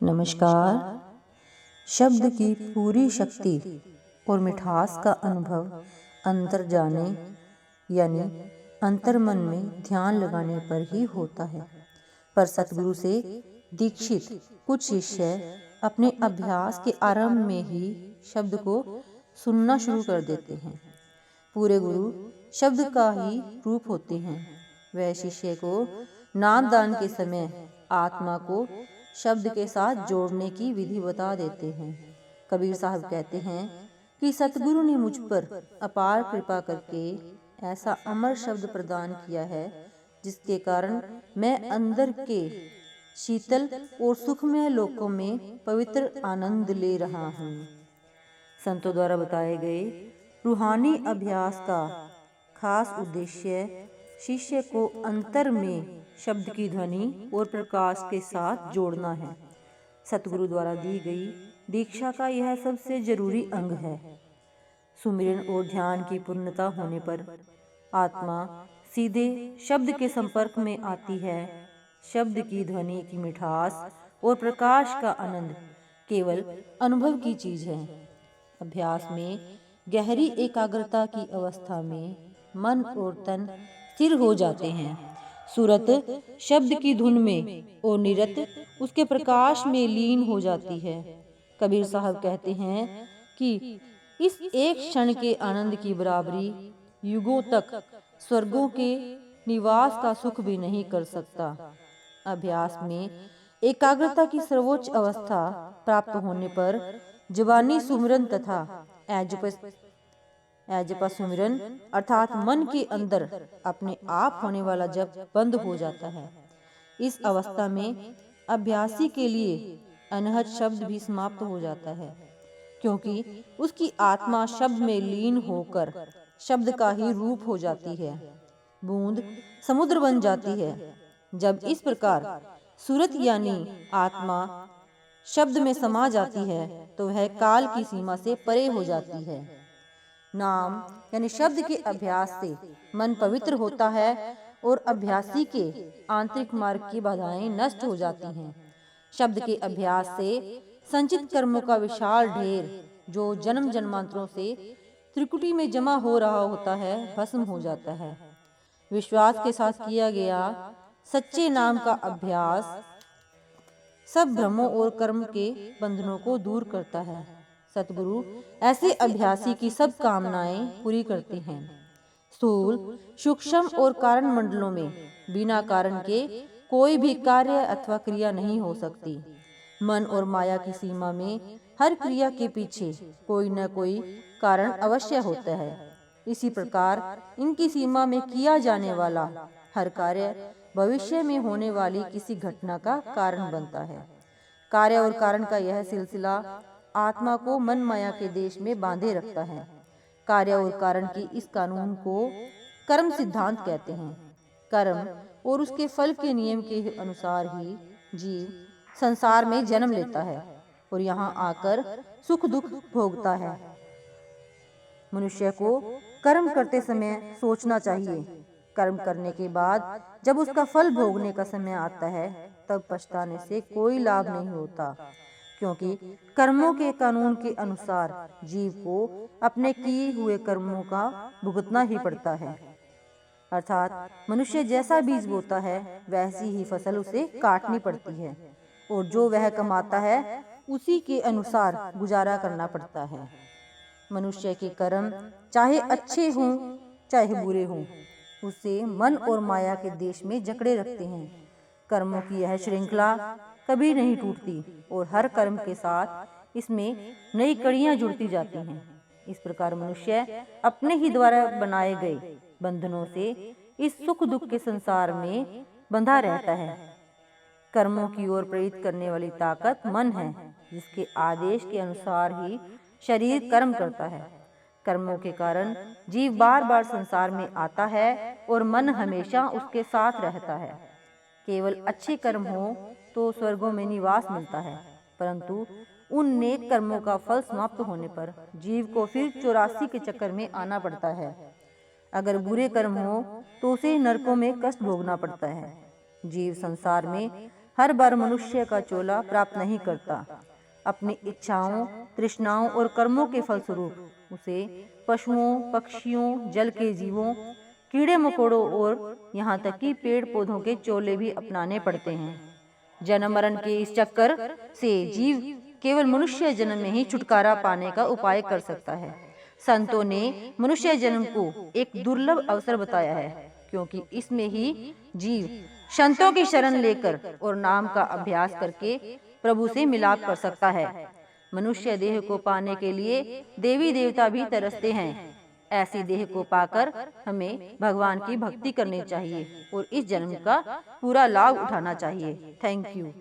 नमस्कार। शब्द की पूरी शक्ति और मिठास का अनुभव अंतर जाने यानी अंतर्मन में ध्यान लगाने पर ही होता है। पर सतगुरु से दीक्षित कुछ शिष्य अपने अभ्यास के आरंभ में ही शब्द को सुनना शुरू कर देते हैं। पूरे गुरु शब्द का ही रूप होते हैं। वह शिष्य को नामदान के समय आत्मा को शब्द के साथ जोड़ने की विधि बता देते हैं। कबीर साहब कहते हैं कि सतगुरु ने मुझ पर अपार कृपा करके ऐसा अमर शब्द प्रदान किया है जिसके कारण मैं अंदर के शीतल और सुखमय लोकों में पवित्र आनंद ले रहा हूँ। संतों द्वारा बताए गए रूहानी अभ्यास का खास उद्देश्य शिष्य को अंतर में शब्द की ध्वनि और प्रकाश के साथ जोड़ना है। सतगुरु द्वारा दी गई दीक्षा का यह सबसे जरूरी अंग है। सुमिरन और ध्यान की पूर्णता होने पर आत्मा सीधे शब्द के संपर्क में आती है। शब्द की ध्वनि की मिठास और प्रकाश का आनंद केवल अनुभव की चीज है। अभ्यास में गहरी एकाग्रता की अवस्था में मन और तन स्थिर हो जाते हैं। सूरत शब्द की धुन में और निरत उसके प्रकाश में लीन हो जाती है। कबीर साहब कहते हैं कि इस एक क्षण के आनंद की बराबरी युगों तक स्वर्गों के निवास का सुख भी नहीं कर सकता। अभ्यास में एकाग्रता की सर्वोच्च अवस्था प्राप्त होने पर जुबानी सुमिरन तथा एजपा सुमिरन अर्थात मन के अंदर अपने आप होने वाला जप बंद हो जाता है। इस अवस्था में अभ्यासी के लिए अनहद शब्द भी समाप्त हो जाता है, क्योंकि उसकी आत्मा शब्द में लीन होकर शब्द का ही रूप हो जाती है। बूंद समुद्र बन जाती है। जब इस प्रकार सूरत यानी आत्मा शब्द में समा जाती है तो वह काल की सीमा से परे हो जाती है। नाम यानी शब्द के अभ्यास से मन पवित्र होता है और अभ्यासी के आंतरिक मार्ग की बाधाएं नष्ट हो जाती हैं। शब्द के अभ्यास से संचित कर्मों का विशाल ढेर जो जन्म जन्मांतरों से त्रिकुटी में जमा हो रहा होता है भस्म हो जाता है। विश्वास के साथ किया गया सच्चे नाम का अभ्यास सब भ्रमों और कर्म के बंधनों को दूर करता है। सतगुरु ऐसे अभ्यासी की सब कामनाएं पूरी करते हैं। स्थूल सूक्ष्म और कारण मंडलों में बिना कारण के कोई भी कार्य अथवा क्रिया नहीं हो सकती। मन और माया की सीमा में हर क्रिया के पीछे कोई न कोई कारण अवश्य होता है। इसी प्रकार इनकी सीमा में किया जाने वाला हर कार्य भविष्य में होने वाली किसी घटना का कारण बनता है। कार्य और कारण का यह सिलसिला आत्मा को मन माया के देश में बांधे रखता है। कार्य और कारण की इस कानून को कर्म सिद्धांत कहते हैं। कर्म और उसके फल के नियम के अनुसार ही जीव संसार में जन्म लेता है और यहाँ आकर सुख दुख भोगता है। मनुष्य को कर्म करते समय सोचना चाहिए। कर्म करने के बाद जब उसका फल भोगने का समय आता है तब पछताने से कोई लाभ नहीं होता, क्योंकि कर्मों के कानून के अनुसार जीव को अपने किए हुए कर्मों का भुगतना ही पड़ता है। अर्थात मनुष्य जैसा बीज बोता है वैसी ही फसल उसे काटनी पड़ती है और जो वह कमाता है उसी के अनुसार गुजारा करना पड़ता है। मनुष्य के कर्म चाहे अच्छे हों चाहे बुरे हों उसे मन और माया के देश में जकड़े रखते हैं। कर्मों की यह श्रृंखला कभी नहीं टूटती और हर कर्म के साथ इसमें नई कड़ियां जुड़ती जाती हैं। इस प्रकार मनुष्य अपने ही द्वारा बनाए गए बंधनों से इस सुख दुख के संसार में बंधा रहता है। कर्मों की ओर प्रेरित करने वाली ताकत मन है, जिसके आदेश के अनुसार ही शरीर कर्म करता है। कर्मों के कारण जीव बार बार संसार में आता है और मन हमेशा उसके साथ रहता है। केवल अच्छे कर्म हो तो स्वर्गों में निवास मिलता है, परंतु उन नेक कर्मों का फल समाप्त होने पर जीव को फिर 84 के चक्कर में आना पड़ता है। अगर बुरे कर्म हो तो उसे नरकों में कष्ट भोगना पड़ता है। जीव संसार में हर बार मनुष्य का चोला प्राप्त नहीं करता। अपनी इच्छाओं, तृष्णाओं और कर्मों के फलस्वरूप उसे पशुओं, पक्षियों, जल के जीवों, कीड़े मकोड़ों और यहाँ तक कि पेड़ पौधों के चोले भी अपनाने पड़ते हैं। जन्म मरण के इस चक्कर से जीव केवल मनुष्य जन्म में ही छुटकारा पाने का उपाय कर सकता है। संतों ने मनुष्य जन्म को एक दुर्लभ अवसर बताया है, क्योंकि इसमें ही जीव संतों की शरण लेकर और नाम का अभ्यास करके प्रभु से मिलाप कर सकता है। मनुष्य देह को पाने के लिए देवी देवता भी तरसते हैं। ऐसी देह को पाकर हमें भगवान की भक्ति करनी चाहिए और इस जन्म का पूरा लाभ उठाना चाहिए। Thank you.